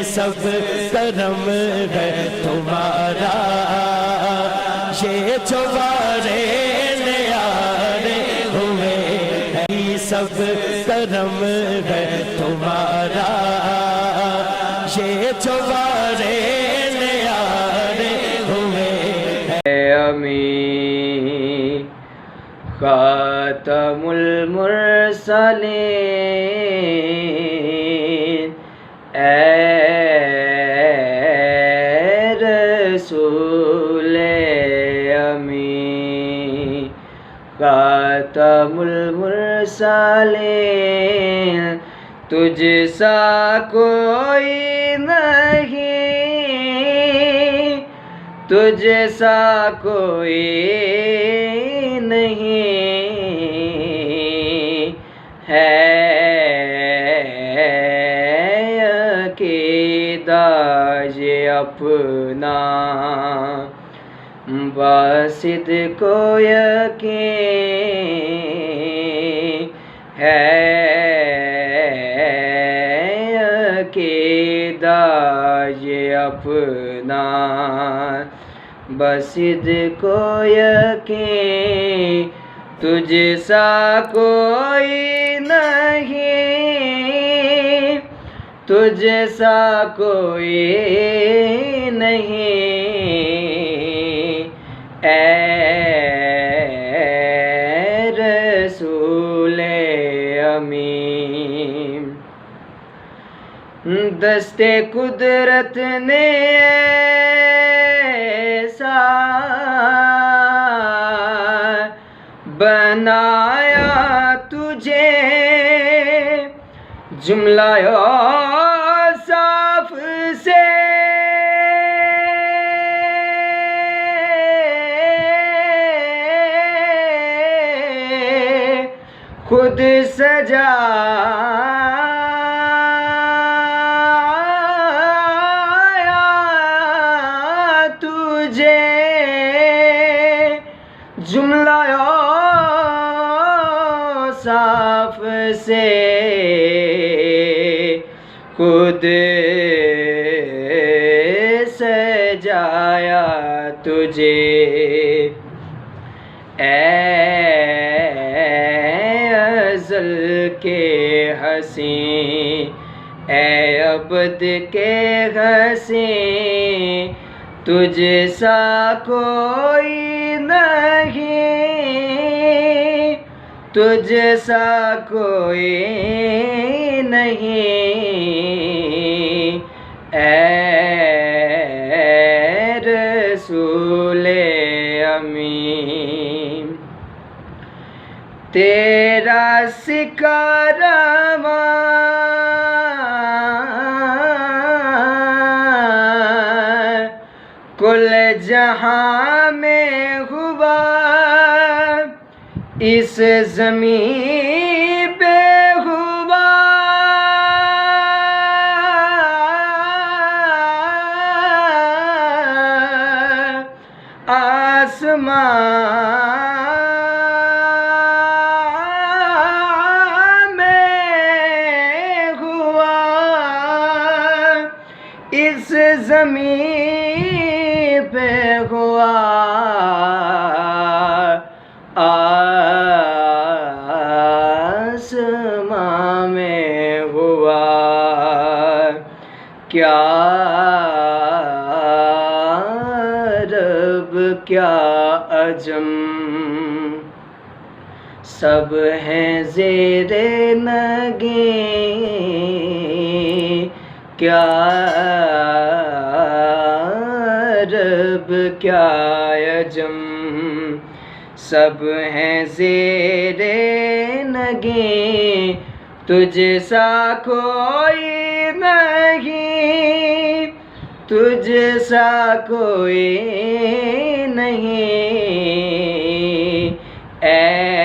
سب کرم ہے تمہارا، یہ چوبارے نیارے ہوئے ہیں، سب کرم ہے تمہارا، یہ چوبارے نیارے ہوئے ہیں۔ امین خاتم المرسلین، اے رسول امین، خاتم المرسلین، تجھ سا کوئی نہیں، تجھ سا کوئی نہیں ہے، عقیدہ یہ اپنا بصدق و یقین ہے، عقیدہ یہ اپنا بصدق و یقین، تجھ سا کوئی نہیں، تجھ سا کوئی نہیں، اے رسول امین۔ دست قدرت نے ایسا بنایا تجھے، جملہ اوصاف سے خود سجایا تجھے، جملہ اوصاف سے خود سجایا تجھے، اے ازل کے حسین، اے ابد کے حسین، تجھ سا کوئی نہیں، تجھ سا کوئی نہیں، اے رسول امین۔ تیرا سکارما کل جہاں میں ہوا، اس زمین پہ ہوا، آسمان میں ہوا، اس زمین پہ ہوا، آسمان میں ہوا، کیا رب کیا عجم، سب ہیں زیر نگیں، کیا رب کیا عجم، سب ہیں زیر نگیں، تجھ سا کوئی نہیں، تجھ سا کوئی نہیں، اے